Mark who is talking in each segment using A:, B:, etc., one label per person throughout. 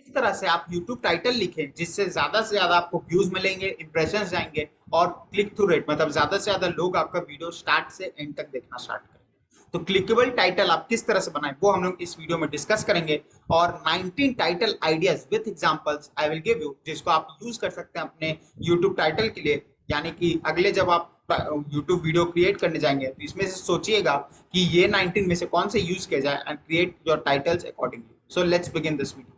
A: इस तरह से आप YouTube टाइटल लिखें जिससे ज्यादा से ज्यादा आपको व्यूज मिलेंगे, इंप्रेशन जाएंगे और क्लिक थ्रू रेट, मतलब ज्यादा से ज्यादा लोग आपका वीडियो स्टार्ट से एंड तक देखना स्टार्ट करेंगे। तो क्लिकेबल टाइटल आप किस तरह से बनाएं वो हम लोग इस वीडियो में डिस्कस करेंगे। और 19 title ideas with examples I will give you, जिसको आप यूज कर सकते हैं अपने यूट्यूब टाइटल के लिए। यानी कि अगले जब आप यूट्यूब वीडियो क्रिएट करने जाएंगे तो इसमें से सोचिएगा कि ये 19 में से कौन से यूज किया जाए and create your titles accordingly. So let's begin this video.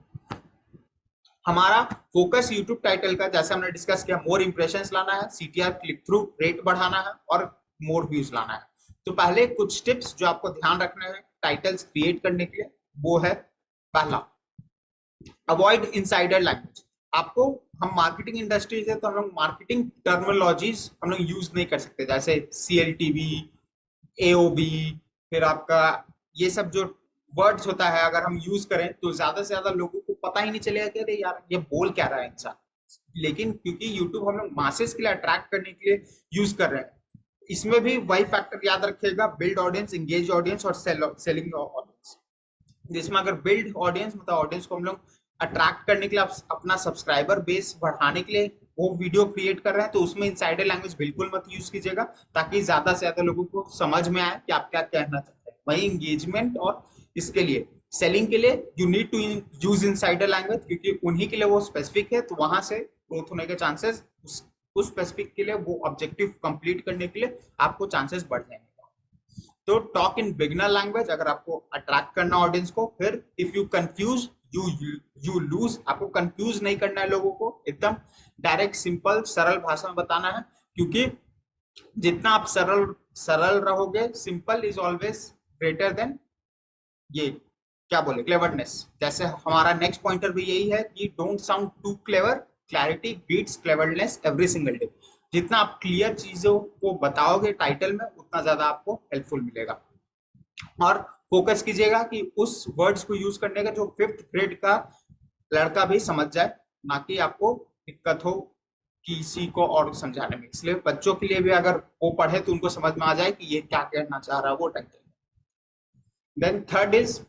A: हमारा फोकस यूट्यूब टाइटल का, जैसे हमने डिस्कस किया, मोर इंप्रेशंस लाना है, सीटीआर क्लिक थ्रू रेट बढ़ाना है और मोर व्यूज लाना है। तो पहले कुछ टिप्स जो आपको ध्यान रखने हैं टाइटल्स क्रिएट करने के लिए, वो है पहला, अवॉइड इनसाइडर लैंग्वेज। आपको, हम मार्केटिंग इंडस्ट्री से तो हम लोग मार्केटिंग टर्मिनोलॉजीज हम लोग यूज नहीं कर सकते, जैसे सीएलटीवी, एओबी, फिर आपका ये सब जो वर्ड्स होता है अगर हम यूज करें तो ज्यादा से ज्यादा लोगों को पता ही नहीं चलेगा कि अरे यार ये बोल क्या रहा है इंसान। लेकिन क्योंकि यूट्यूब हम लोग मासेस के लिए अट्रैक्ट करने के लिए यूज कर रहे हैं, इसमें भी वही फैक्टर याद रखिएगा, बिल्ड ऑडियंस, एंगेज ऑडियंस और सेलिंग ऑडियंस। जिसमें अगर बिल्ड ऑडियंस मतलब ऑडियंस को हम लोग अट्रैक्ट करने के लिए, अपना सब्सक्राइबर बेस बढ़ाने के लिए वो वीडियो क्रिएट कर रहे हैं, तो उसमें इनसाइडर लैंग्वेज बिल्कुल मत यूज कीजिएगा, ताकि ज्यादा से ज्यादा लोगों को समझ में आए कि आप क्या कहना चाहते हैं। वही एंगेजमेंट और इसके लिए, सेलिंग के लिए you need to use insider language, क्योंकि उन्हीं के लिए वो स्पेसिफिक है, तो वहां से ग्रोथ होने के चांसेस, उस स्पेसिफिक के लिए वो ऑब्जेक्टिव कंप्लीट करने के लिए आपको चांसेस बढ़ जाएंगे। तो टॉक इन बिगनर लैंग्वेज अगर आपको अट्रैक्ट करना ऑडियंस को। फिर if you confuse you you lose, आपको कंफ्यूज नहीं करना है लोगों को, एकदम डायरेक्ट सिंपल सरल भाषा में बताना है, क्योंकि जितना आप सरल सरल रहोगे, simple is always greater than ये क्या बोले क्लेवरनेस। जैसे हमारा नेक्स्ट पॉइंटर भी यही है कि don't sound too clever, clarity beats cleverness every single day. जितना आप क्लियर चीजों को बताओगे टाइटल में, उतना ज्यादा आपको हेल्पफुल मिलेगा। और फोकस कीजिएगा कि उस वर्ड्स को यूज करने का जो 5th ग्रेड का लड़का भी समझ जाए, ना कि आपको दिक्कत हो किसी को और समझाने में। इसलिए बच्चों के लिए भी अगर वो पढ़े तो उनको समझ में आ जाए कि ये क्या कहना चाह रहा है वो टाइटल। देन थर्ड इज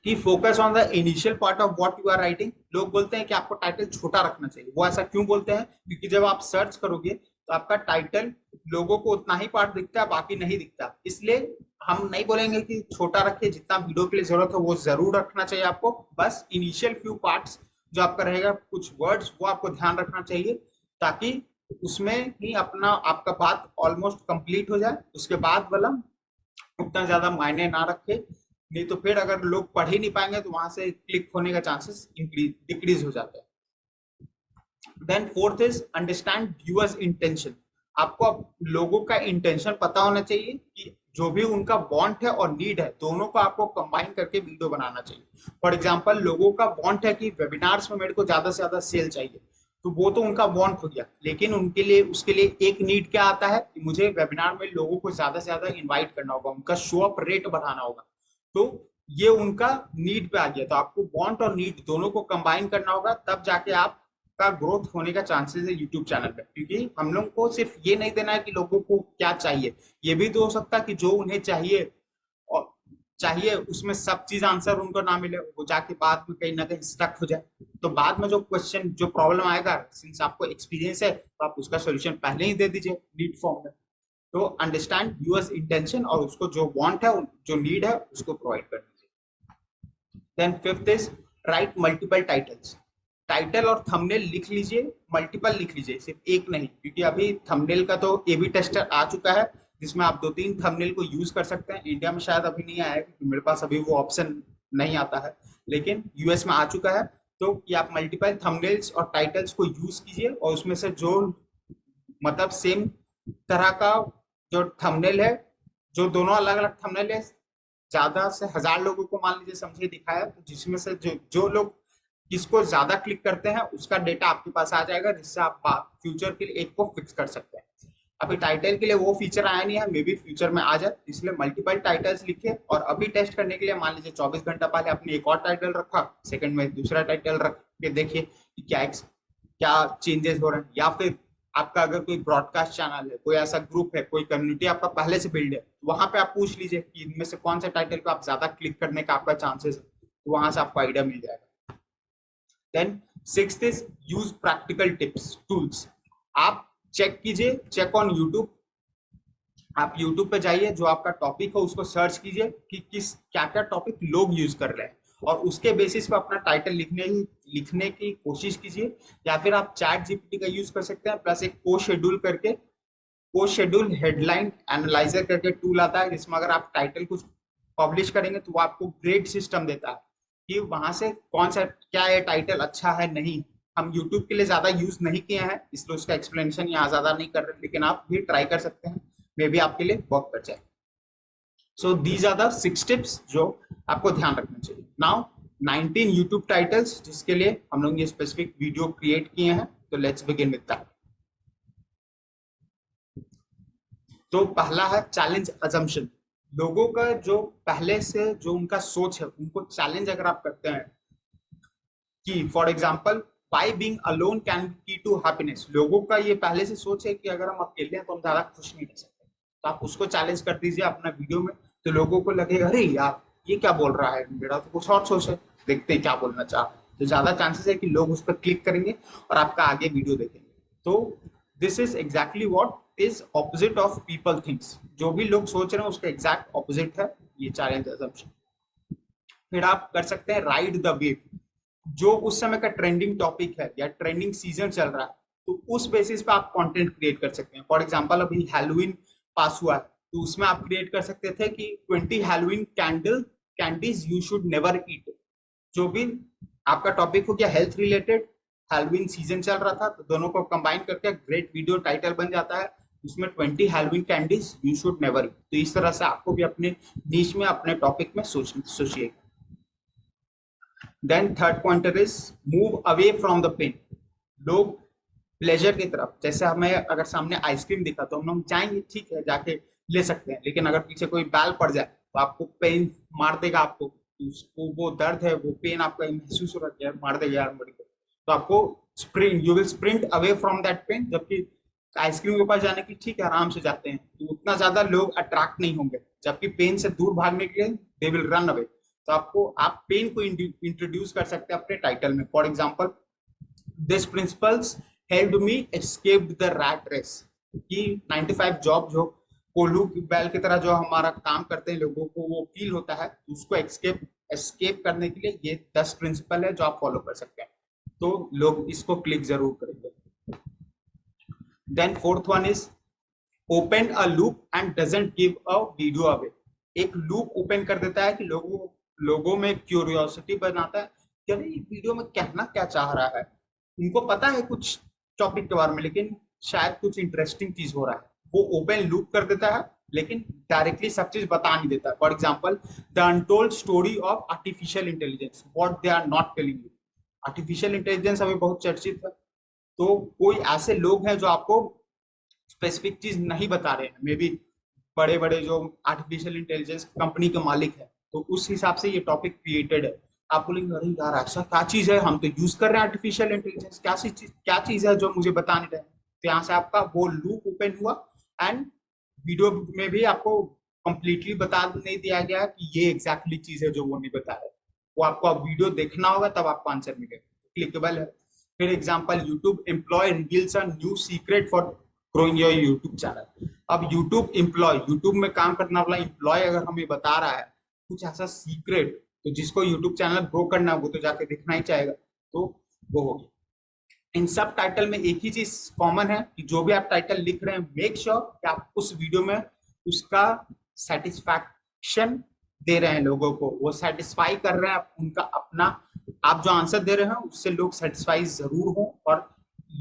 A: कि focus on the initial part of what you are writing. लोग बोलते हैं कि आपको टाइटल छोटा रखना चाहिए। वो ऐसा क्यों बोलते हैं? क्योंकि जब आप सर्च करोगे तो आपका टाइटल लोगों को उतना ही पार्ट दिखता है, बाकी नहीं दिखता। इसलिए हम नहीं बोलेंगे कि छोटा रखिए, जितना वीडियो के लिए जरूरत हो वो जरूर रखना चाहिए आपको। बस इनिशियल फ्यू पार्ट्स जो आपका रहेगा, कुछ वर्ड्स, वो आपको ध्यान रखना चाहिए, ताकि उसमें ही अपना आपका बात ऑलमोस्ट कंप्लीट हो जाए। उसके बाद वाला उतना ज्यादा मायने ना रखे, नहीं तो फिर अगर लोग पढ़ ही नहीं पाएंगे तो वहां से क्लिक होने का चांसेस डिक्रीज हो जाता है। Then fourth is understand viewers intention. आपको लोगों का इंटेंशन पता होना चाहिए कि जो भी उनका वांट है और नीड है, दोनों को आपको कंबाइन करके वीडियो बनाना चाहिए। फॉर एग्जांपल, लोगों का वांट है कि वेबिनार्स में मेरे को ज्यादा से ज्यादा सेल चाहिए, तो वो तो उनका वांट हो गया, लेकिन उनके लिए, उसके लिए एक नीड क्या आता है कि मुझे वेबिनार में लोगों को ज्यादा से ज्यादा इन्वाइट करना होगा, उनका शो अप रेट बढ़ाना होगा। तो ये उनका नीड पे आ गया, तो आपको वांट और नीड दोनों को कंबाइन करना होगा, तब जाके आप का ग्रोथ होने का चांसेस है यूट्यूब चैनल पे। क्योंकि हम लोग को सिर्फ ये नहीं देना है कि लोगों को क्या चाहिए, ये भी तो हो सकता है कि जो उन्हें चाहिए और चाहिए उसमें सब चीज आंसर उनको ना मिले, वो जाके बाद में कहीं ना कहीं स्टक हो जाए। तो बाद में जो क्वेश्चन, जो प्रॉब्लम आएगा, सिंस आपको एक्सपीरियंस है तो आप उसका सोल्यूशन पहले ही दे दीजिए नीड फॉर्म में। तो अंडरस्टैंड यूअर्स इंटेंशन और उसको जो वांट है, जो नीड है, उसको प्रोवाइड कर दीजिए। Then fifth is write multiple titles. Title और थंबनेल लिख लीजिए, मल्टीपल लिख लीजिए, सिर्फ एक नहीं, क्योंकि अभी थंबनेल का तो एबी टेस्टर आ चुका है, जिसमें आप 2-3 थंबनेल को यूज कर सकते हैं। इंडिया में शायद अभी नहीं आया है, क्योंकि मेरे पास अभी वो ऑप्शन नहीं आता है, लेकिन यूएस में आ चुका है। तो कि आप मल्टीपल थंबनेल्स और टाइटल्स को यूज कीजिए, और उसमें से जो मतलब सेम तरह का जो थंबनेल है, जो दोनों अलग अलग थंबनेल है, ज्यादा से 1000 लोगों को मान लीजिए समझिए दिखाया, तो जिसमें से जो जो लोग किसको ज्यादा क्लिक करते हैं उसका डेटा आपके पास आ जाएगा, जिससे आप फ्यूचर के लिए एक को फिक्स कर सकते हैं। अभी टाइटल के लिए वो फीचर आया नहीं है, मे बी फ्यूचर में आ जाए, इसलिए मल्टीपल टाइटल्स लिखे। और अभी टेस्ट करने के लिए मान लीजिए 24 घंटा पहले आपने एक और टाइटल रखा, सेकंड में दूसरा टाइटल रख के देखिए कि क्या चेंजेस हो रहे हैं। या फिर आपका अगर कोई ब्रॉडकास्ट चैनल है, कोई ऐसा ग्रुप है, कोई कम्युनिटी आपका पहले से बिल्ड है, वहां पे आप पूछ लीजिए कि इनमें से कौन से टाइटल पे आप ज्यादा क्लिक करने का आपका चांसेस है, तो वहां से आपको आइडिया मिल जाएगा। Then sixth is use practical tips tools. आप चेक कीजिए, चेक ऑन यूट्यूब। आप यूट्यूब पे जाइए, जो आपका टॉपिक हो उसको सर्च कीजिए कि किस क्या क्या टॉपिक लोग यूज कर रहे हैं, और उसके बेसिस पे अपना टाइटल लिखने की कोशिश कीजिए। या फिर आप चैट जीपीटी का यूज कर सकते हैं, प्लस एक को शेड्यूल हेडलाइन एनालाइजर करके टूल आता है, जिसमें अगर आप टाइटल कुछ पब्लिश करेंगे तो वो आपको ग्रेड सिस्टम देता है कि वहां से कौन सा क्या ये टाइटल अच्छा है नहीं। हम यूट्यूब के लिए ज्यादा यूज नहीं किए हैं, इसलिए उसका एक्सप्लेनेशन यहाँ ज्यादा नहीं कर रहे, लेकिन आप भी ट्राई कर सकते हैं, मे बी आपके लिए वर्क कर जाए। So these are the 6 tips जो आपको ध्यान रखना चाहिए। नाउ 19 यूट्यूब टाइटल्स जिसके लिए हम लोग ये स्पेसिफिक वीडियो क्रिएट किए हैं, तो लेट्स बिगिन विद दैट। तो पहला है चैलेंज अजम्पशन। लोगों का जो पहले से जो उनका सोच है, उनको चैलेंज अगर आप करते हैं कि for example by being alone can की टू हैप्पीनेस। लोगों का ये पहले से सोच है कि अगर हम अकेले हैं तो हम ज्यादा खुश नहीं रह सकते, तो आप उसको चैलेंज कर दीजिए अपना वीडियो में, तो लोगों को लगेगा अरे यार ये क्या बोल रहा है, मेरा तो कुछ और सोच है, देखते हैं क्या बोलना चाह। तो ज्यादा चांसेस है कि लोग उस पर क्लिक करेंगे और आपका आगे वीडियो देखेंगे। तो this is exactly what is opposite of people thinks. जो भी लोग सोच रहे हैं उसका एग्जैक्ट ऑपोजिट है ये चैलेंज अजम्पशन। फिर आप कर सकते हैं राइड द वेव। जो उस समय का ट्रेंडिंग टॉपिक है या ट्रेंडिंग सीजन चल रहा है, तो उस बेसिस पे आप कंटेंट क्रिएट कर सकते हैं। फॉर एग्जांपल अभी हैलोवीन पास हुआ है, तो उसमें आप क्रिएट कर सकते थे कि 20 Halloween candies you should never ईट। जो भी आपका टॉपिक हो गया हेल्थ रिलेटेड, हैलोवीन सीजन चल रहा था, तो दोनों को कंबाइन करके ग्रेट वीडियो टाइटल बन जाता है, उसमें 20 Halloween candies you should never ईट। तो इस तरह से आपको भी अपने नीश में अपने टॉपिक में सोचिए। Then third pointer is move away from the pain. लोग प्लेजर की तरफ, जैसे हमें अगर सामने आइसक्रीम दिखा तो हम लोग जाएंगे, ठीक है जाके ले सकते हैं, लेकिन अगर पीछे कोई बैल पड़ जाए तो आपको पेन मार देगा, आपको उसको वो दर्द है वो पेन आपको महसूस हो रहा है, मार देगा यार मेरे को, तो आपको sprint you will sprint away from that pain. जबकि आइसक्रीम के पास जाने की ठीक है आराम से जाते हैं, तो उतना ज्यादा लोग अट्रैक्ट नहीं होंगे, जबकि पेन से दूर भागने के लिए दे विल रन अवे। तो आपको आप पेन को इंट्रोड्यूस कर सकते हैं अपने टाइटल में। For example this principles helped me escape the rat race. कि 95 जॉब जो कोल्हू बैल की तरह जो हमारा काम करते हैं लोगों को वो फील होता है, उसको एस्केप करने के लिए ये 10 प्रिंसिपल है जो आप फॉलो कर सकते हैं, तो लोग इसको क्लिक जरूर करेंगे। Then fourth one is open a loop and doesn't give a video away. एक लूप ओपन कर देता है कि लोगों में क्यूरियोसिटी बनाता है कि अरे वीडियो में कहना क्या चाह रहा है। उनको पता है कुछ टॉपिक के बारे में, लेकिन शायद कुछ इंटरेस्टिंग चीज हो रहा है, वो ओपन लूप कर देता है, लेकिन डायरेक्टली सब चीज बता नहीं देता। For example the untold story of artificial intelligence, what they are not telling you. Artificial intelligence अभी बहुत चर्चित है, तो कोई ऐसे लोग हैं जो आपको स्पेसिफिक चीज नहीं बता रहे हैं, मे बी बड़े बड़े जो आर्टिफिशियल इंटेलिजेंस कंपनी के मालिक है, तो उस हिसाब से ये टॉपिक क्रिएटेड है। आप बोलेंगे अरे यार ऐसा क्या चीज है, हम तो यूज कर रहे हैं आर्टिफिशियल इंटेलिजेंस, क्या चीज है जो मुझे बता नहीं रहे। तो यहाँ से आपका वो लूप ओपन हुआ, एंड वीडियो में भी आपको कंप्लीटली बता नहीं दिया गया कि ये एग्जैक्टली चीज है जो वो नहीं बता रहे। वो आपको अब वीडियो देखना होगा तब आपको आंसर मिलेगा, क्लिकेबल है। फिर example YouTube employ reveals a new secret for growing your YouTube channel. अब यूट्यूब में काम करने वाला एम्प्लॉय अगर हमें बता रहा है कुछ ऐसा सीक्रेट, तो जिसको यूट्यूब चैनल ग्रो करना है वो तो जाके दिखना ही चाहेगा, तो वो होगी। इन सब टाइटल में एक ही चीज कॉमन है कि जो भी आप टाइटल लिख रहे हैं मेक श्योर कि आप उस वीडियो में उसका सेटिस्फैक्शन दे रहे हैं, लोगों को वो सेटिस्फाई कर रहे हैं उनका अपना। आप जो आंसर दे रहे हैं उससे लोग सेटिस्फाई जरूर हो, और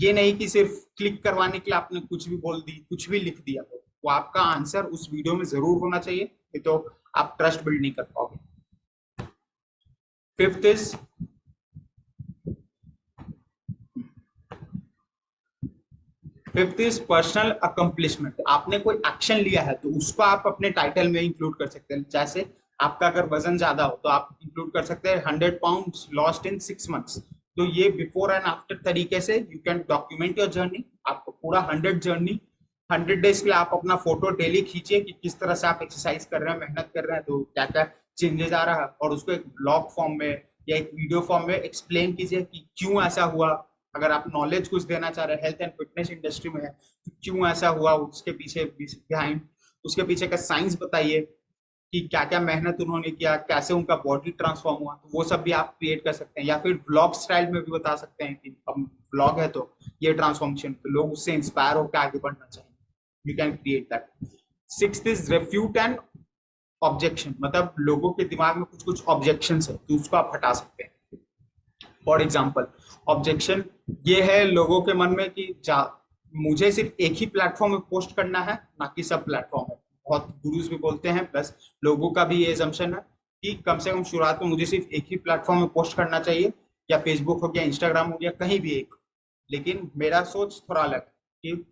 A: ये नहीं कि सिर्फ क्लिक करवाने के लिए आपने कुछ भी बोल दी कुछ भी लिख दिया, हो वो आपका आंसर उस वीडियो में जरूर होना चाहिए, नहीं तो आप ट्रस्ट बिल्ड नहीं कर पाओगे। Fifth is personal accomplishment. आपने कोई एक्शन लिया है तो उसको आप अपने टाइटल में इंक्लूड कर सकते हैं। जैसे आपका अगर वजन ज्यादा हो तो आप इंक्लूड कर सकते हैं 100 पाउंड्स लॉस्ट इन 6 मंथ्स। तो ये बिफोर एंड आफ्टर तरीके से you can document your journey. आपको पूरा 100 डेज के लिए आप अपना फोटो डेली खींचिए कि किस तरह से आप एक्सरसाइज कर रहे हैं, मेहनत कर रहे हैं, तो क्या क्या चेंजेस आ रहा है, और उसको एक ब्लॉग फॉर्म में या एक वीडियो फॉर्म में एक्सप्लेन कीजिए कि क्यों ऐसा हुआ। अगर आप नॉलेज कुछ देना चाह रहे हैं, हेल्थ एंड फिटनेस इंडस्ट्री में है तो क्यों ऐसा हुआ, उसके पीछे बिहाइंड, उसके पीछे का साइंस बताइए कि क्या क्या मेहनत उन्होंने किया, कैसे उनका बॉडी ट्रांसफॉर्म हुआ, तो वो सब भी आप क्रिएट कर सकते हैं। या फिर ब्लॉग स्टाइल में भी बता सकते हैं कि अब ब्लॉग है तो ये ट्रांसफॉर्मेशन, तो लोग उससे इंस्पायर होकर आगे बढ़ना चाहिए। You can create that. Sixth is refute and objection, मतलब लोगों के दिमाग में कुछ कुछ ऑब्जेक्शन है तो उसको आप हटा सकते हैं। फॉर एग्जाम्पल, ऑब्जेक्शन ये है लोगों के मन में कि मुझे सिर्फ एक ही प्लेटफॉर्म में पोस्ट करना है, ना कि सब प्लेटफॉर्म है। बहुत गुरुज भी बोलते हैं, प्लस लोगों का भी ये assumption है कि कम से कम शुरुआत में मुझे सिर्फ एक ही प्लेटफॉर्म में पोस्ट करना चाहिए, या फेसबुक हो गया, इंस्टाग्राम हो गया, कहीं भी एक। लेकिन मेरा सोच थोड़ा अलग है कि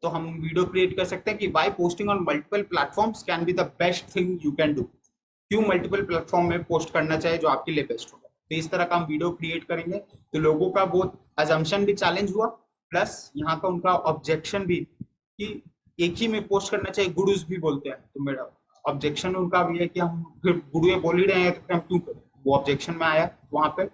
A: तो हम वीडियो क्रिएट कर सकते हैं कि why posting on multiple platforms can be the best thing you can do. क्यों मल्टीपल प्लेटफॉर्म में पोस्ट करना चाहिए जो आपके लिए बेस्ट होगा। तो इस तरह का हम वीडियो क्रिएट करेंगे तो लोगों का वो अजम्पशन भी चैलेंज हुआ, प्लस यहाँ का उनका ऑब्जेक्शन भी कि एक ही में पोस्ट करना चाहिए, गुरुज भी बोलते हैं। तो मेरा ऑब्जेक्शन उनका भी है कि हम फिर गुरु बोल ही रहे हैं तो हम क्यों करें, वो ऑब्जेक्शन में आया, वहां पे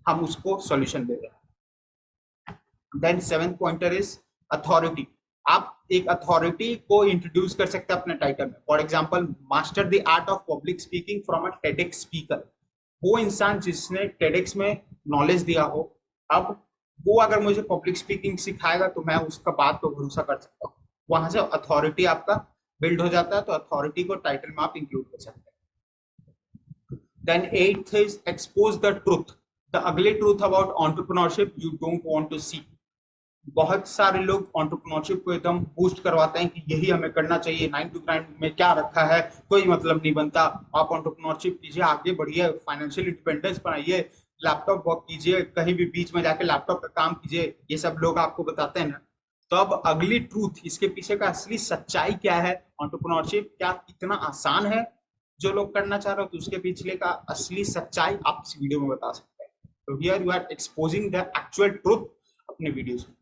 A: हम उसको सॉल्यूशन दे रहे हैं। Then seventh pointer is authority. आप एक अथॉरिटी को इंट्रोड्यूस कर सकते हैं अपने टाइटल में। For example, master the art of public speaking from a TEDx speaker. वो इंसान जिसने टेडेक्स में नॉलेज दिया हो, अब वो अगर मुझे पब्लिक स्पीकिंग सिखाएगा तो मैं उसका बात पर भरोसा कर सकता हूँ। वहां से अथॉरिटी आपका बिल्ड हो जाता है, तो अथॉरिटी को टाइटल में आप इंक्लूड कर सकते हैं। Then eighth is expose the truth, the ugly truth about entrepreneurship you don't want to see. बहुत सारे लोग एंटरप्रेन्योरशिप को एकदम बूस्ट करवाते हैं कि यही हमें करना चाहिए, 9 to 5 में क्या रखा है, कोई मतलब नहीं बनता, आप एंटरप्रेन्योरशिप कीजिए, आगे बढ़िए, फाइनेंशियल इंडिपेंडेंस बनाइए, लैपटॉप वर्क कीजिए, कहीं भी बीच में जाके लैपटॉप का काम कीजिए, ये सब लोग आपको बताते हैं ना। तो अब अगली ट्रूथ, इसके पीछे का असली सच्चाई क्या है, एंटरप्रेन्योरशिप क्या इतना आसान है जो लोग करना चाह रहे हो, तो उसके पीछे का असली सच्चाई आप इस वीडियो में बता सकते हैं। तो here you are exposing the actual truth अपने वीडियोस में।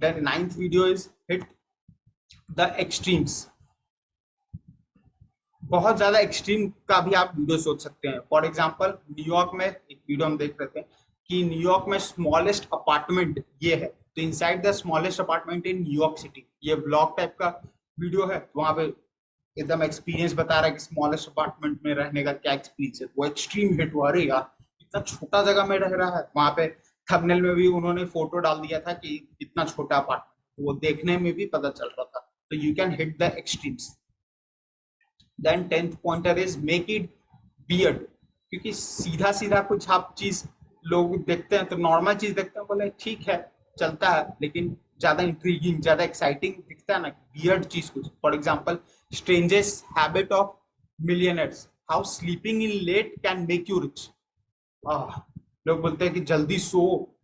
A: Then ninth video is hit the extremes। बहुत ज्यादा एक्सट्रीम का भी आप वीडियो सोच सकते हैं। फॉर एग्जांपल, न्यूयॉर्क में एक वीडियो हम देख रहे थे कि न्यूयॉर्क में स्मॉलेस्ट अपार्टमेंट ये है, तो inside the smallest apartment in New York city, ये ब्लॉग टाइप का वीडियो है। तो वहां पे एकदम एक्सपीरियंस बता रहा है कि स्मॉलेस्ट अपार्टमेंट में रहने का क्या एक्सपीरियंस है। वो एक्सट्रीम हिट हुआ, अरे यार इतना छोटा जगह में रह रहा है। वहां पे थंबनेल में भी उन्होंने फोटो डाल दिया था कि इतना छोटा अपार्टमेंट, वो देखने में भी पता चल रहा था। तो you can hit the extremes. Then tenth pointer is make it weird, क्योंकि सीधा सीधा कुछ आप चीज लोग देखते हैं तो नॉर्मल चीज देखते हैं, बोले ठीक है चलता है, लेकिन ज्यादा इंट्रीगिंग, ज्यादा एक्साइटिंग दिखता है ना वियर्ड चीज कुछ। For example, strangest habit of millionaires, how sleeping in late can make you rich. लोग बोलते हैं कि जल्दी सो,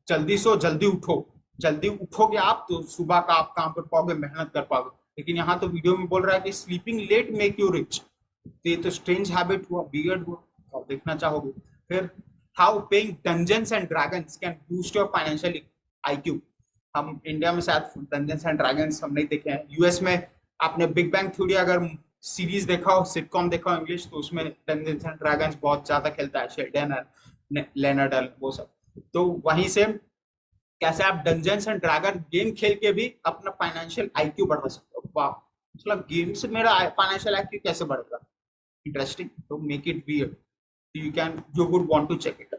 A: जल्दी सो, जल्दी उठो, जल्दी उठोगे आप तो सुबह का आप काम कर पाओगे, मेहनत कर पाओगे। लेकिन यहाँ तो वीडियो में बोल रहा है कि sleeping let make you rich. तो ये तो स्ट्रेंज हैबिट हुआ, बियर्ड हुआ, तो आप देखना चाहोगे। फिर how paying dungeons and dragons can boost your financial IQ. हम इंडिया में शायद डंजन्स एंड ड्रैगन्स हम नहीं देखे हैं। यूएस में आपने बिग बैंग थ्योरी अगर सीरीज देखा हो, सिटकॉम देखा हो इंग्लिश, तो उसमें डंजन्स एंड ड्रैगन्स बहुत ज्यादा खेलता है, शेल्डन, लेनर्ड, वो सब। तो वहीं से कैसे आप डंजन्स एंड ड्रैगन गेम खेल के भी अपना फाइनेंशियल आईक्यू बढ़ा सकते हो। वाह, मतलब गेम से मेरा फाइनेंशियल आईक्यू कैसे बढ़ेगा, इंटरेस्टिंग। तो make it weird, you would want to check it.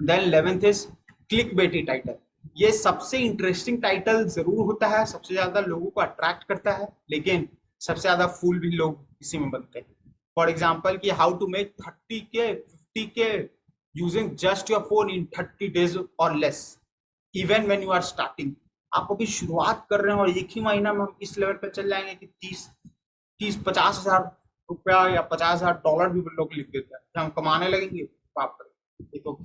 A: Then 11th is click baity title. ये सबसे इंटरेस्टिंग टाइटल जरूर होता है, सबसे ज्यादा लोगों को अट्रैक्ट करता है, लेकिन सबसे ज्यादा फूल भी लोग इसी में बनते हैं। फॉर एग्जाम्पल कि how to make 30K 50K using just your phone in 30 days or less, even when you are starting. आप अभी शुरुआत कर रहे हैं और एक ही महीना में हम इस लेवल पे चल जाएंगे कि 30-50 हजार रुपया या $50,000 भी लोग लिख देते हैं कि हम कमाने लगेंगे। बाप रे, ये तो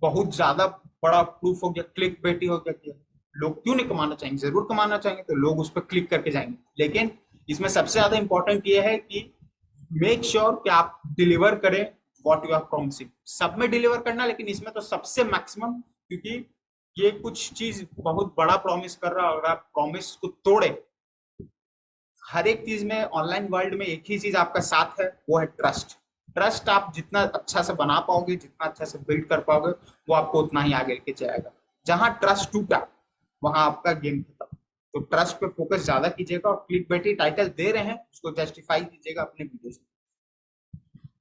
A: बहुत ज्यादा बड़ा प्रूफ हो गया, क्लिक बेटी हो गया कि लोग क्यों नहीं कमाना चाहेंगे, जरूर कमाना चाहेंगे, तो लोग उस पर क्लिक करके जाएंगे। लेकिन इसमें सबसे ज्यादा इंपॉर्टेंट ये है कि मेक श्योर कि आप डिलीवर करें व्हाट यू आर प्रॉमिसिंग। सब में डिलीवर करना, लेकिन इसमें तो सबसे मैक्सिमम, क्योंकि ये कुछ चीज बहुत बड़ा प्रॉमिस कर रहा है, अगर आप प्रॉमिस को तोड़े। हर एक चीज में ऑनलाइन वर्ल्ड में एक ही चीज आपका साथ है, वो है ट्रस्ट। ट्रस्ट आप जितना अच्छा से बना पाओगे, जितना अच्छा से बिल्ड कर पाओगे, वो आपको उतना ही आगे लेके जाएगा। जहां ट्रस्ट टूटा वहां आपका गेम खत्म। तो ट्रस्ट पे फोकस ज्यादा कीजिएगा, और क्लिक बैटी टाइटल दे रहे हैं उसको जस्टिफाई कीजिएगा अपने वीडियोस में।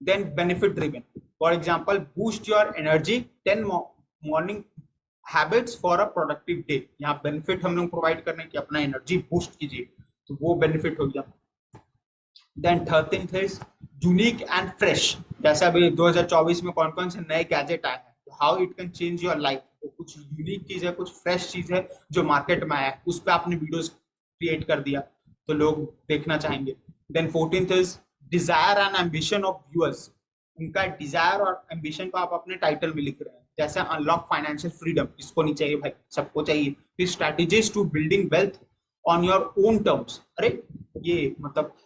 A: Then benefit driven, for example boost your energy 10 morning habits for a productive day. यहाँ बेनिफिट हम लोग प्रोवाइड करने की अपना एनर्जी बूस्ट कीजिए, तो वो बेनिफिट हो गया। Then 13th is unique and fresh. जैसे अभी 2024 में कौन कौन से नए गैजेट आए हैं, how it can change your life. तो कुछ यूनिक चीज है, कुछ फ्रेश चीज है जो मार्केट में आया है, उस पर आपने वीडियोस क्रिएट कर दिया तो लोग देखना चाहेंगे। Then 14th is desire and ambition of viewers. उनका डिजायर और एम्बिशन को आप अपने टाइटल में लिख रहे हैं, जैसे अनलॉक फाइनेंशियल फ्रीडम, किसको नहीं चाहिए भाई, सबको चाहिए। फिर strategies to building wealth on your own terms. अरे ये मतलब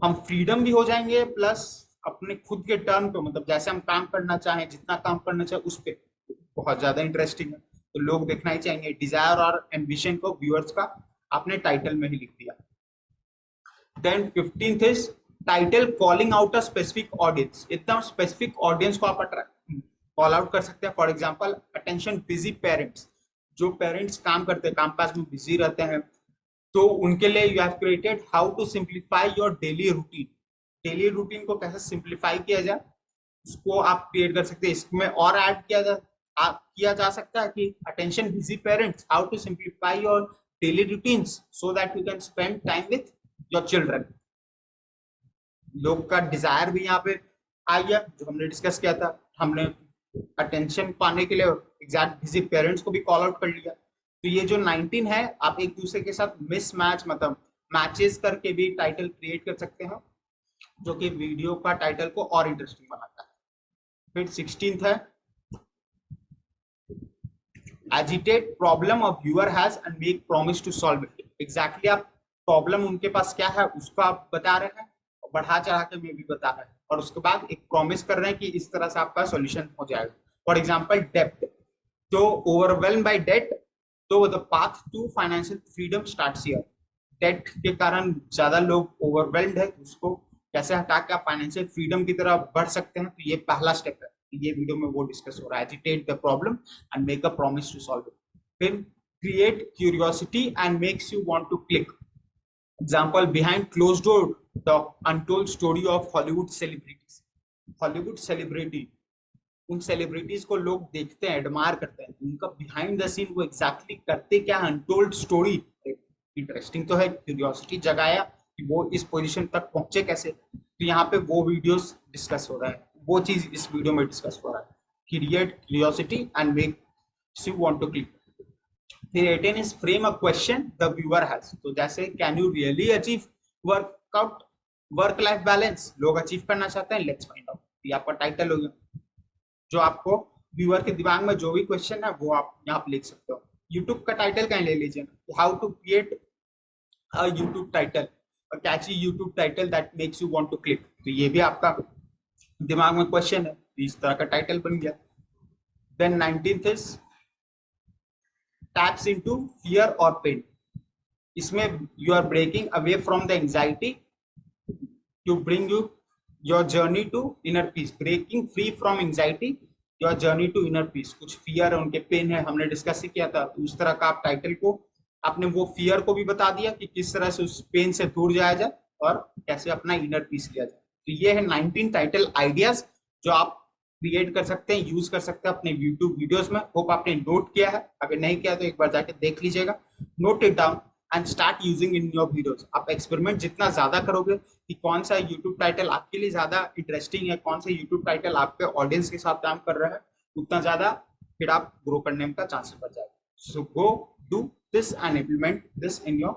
A: हम फ्रीडम भी हो जाएंगे प्लस अपने खुद के टर्न पे, मतलब जैसे हम काम करना चाहें, जितना काम करना चाहे उस पे। बहुत ज्यादा इंटरेस्टिंग है, तो लोग देखना ही चाहेंगे। डिजायर और एम्बिशन को व्यूअर्स का आपने टाइटल में ही लिख दिया। Then 15th is title calling out a specific audience. एकदम स्पेसिफिक ऑडियंस को आप कॉल आउट कर सकते हैं। For example attention busy parents, जो पेरेंट्स काम करते हैं, कामकाज में बिजी रहते हैं, तो उनके लिए you have created how to simplify your daily routine. Daily routine को कैसे सिंप्लीफाई किया जाए उसको आप क्रिएट कर सकते हैं। इसमें और ऐड किया जा सकता है कि attention busy parents, how to simplify your daily routines so that you can spend time with your children. लोग का डिजायर भी यहाँ पे आ गया, जो हमने डिस्कस किया था। हमने अटेंशन पाने के लिए एग्जैक्ट बिजी पेरेंट्स को भी कॉल आउट कर लिया। तो ये जो 19 है, आप एक दूसरे के साथ मिस मैच मतलब मैचेस करके भी टाइटल क्रिएट कर सकते हैं, जो कि वीडियो का टाइटल को और इंटरेस्टिंग बनाता है। फिर 16th है agitate problem of viewer has and make promise to solve it. Exactly आप प्रॉब्लम उनके पास क्या है उसको आप बता रहे हैं, बढ़ा चढ़ा के मैं भी बता रहा है, और उसके बाद एक प्रॉमिस कर रहे हैं कि इस तरह से आपका सॉल्यूशन हो जाएगा। फॉर एग्जांपल डेब्ट, तो ओवरवेल्म बाय डेट, तो the path to financial freedom starts here. Debt के कारण ज्यादा लोग ओवरवेल्म्ड है, उसको कैसे हटा के आप फाइनेंशियल फ्रीडम की तरफ बढ़ सकते हैं, तो ये पहला स्टेप है। ये वीडियो में वो डिस्कस हो रहा है, agitate the problem and make a promise to solve it. फिर create curiosity and makes you want to click. Example behind closed door the untold story of Hollywood celebrities. Hollywood celebrity, उन celebrities को लोग देखते हैं, admire करते हैं, उनका behind the scene वो एग्जैक्टली करते क्या, अनटोल्ड स्टोरी इंटरेस्टिंग तो है, क्यूरियोसिटी जगाया कि वो इस पोजीशन तक पहुंचे कैसे। तो यहाँ पे वो वीडियोस डिस्कस हो रहा है, वो चीज इस वीडियो में डिस्कस हो रहा है, create curiosity and make you want to click. फिर 18 is frame a question the viewer has. तो जैसे can you really achieve workout work life balance, लोग अचीव करना चाहते हैं, लेट्स फाइंड आउट। ये आपका टाइटल हो गया, जो आपको व्यूअर के दिमाग में जो भी क्वेश्चन है वो आप यहाँ पे लिख सकते हो। यूट्यूब का टाइटल कहीं ले लीजिए, how to create a YouTube title, a catchy YouTube title that makes you want to click. तो ये भी आपका दिमाग में क्वेश्चन है, इस तरह का टाइटल बन गया। Then 19th is taps into fear और पेन। इसमें you are breaking away from the anxiety to bring you your journey to inner peace. Breaking free from anxiety your journey to inner peace. कुछ fear है, उनके pen है, हमने discuss ही किया था। तो उस तरह का आप टाइटल को, आपने वो फियर को भी बता दिया कि किस तरह से उस पेन से दूर जाया जाए और कैसे अपना इनर पीस लिया जाए। तो ये है 19 टाइटल आइडियाज जो आप क्रिएट कर सकते हैं, यूज कर सकते हैं अपने यूट्यूब वीडियोस में। होप आपने नोट किया है, अगर नहीं किया तो एक बार जाके देख लीजिएगा, note it down and start using in your videos. आप एक्सपेरिमेंट जितना ज्यादा करोगे कि कौन सा यूट्यूब टाइटल आपके लिए ज्यादा इंटरेस्टिंग है, कौन सा यूट्यूब टाइटल आपके ऑडियंस के साथ काम कर रहा है, उतना ज्यादा फिर आप ग्रो करने का चांसेस बढ़ जाएगा। So go do this and implement this in your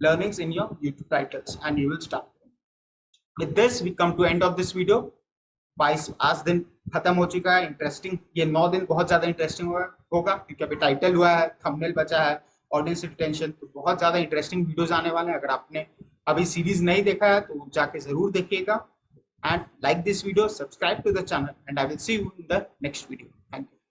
A: learnings in your YouTube titles and you will start. With this we come to end of this video. 22 दिन खत्म हो चुका है। इंटरेस्टिंग ये 9 दिन बहुत ज्यादा इंटरेस्टिंग होगा क्योंकि अभी टाइटल हुआ है, थंबनेल बचा है, ऑडियंस रिटेंशन, तो बहुत ज्यादा इंटरेस्टिंग वीडियोस आने वाले हैं। अगर आपने अभी सीरीज नहीं देखा है तो जाके जरूर देखिएगा and like this video, subscribe to the channel and I will see you in the next video. Thank you.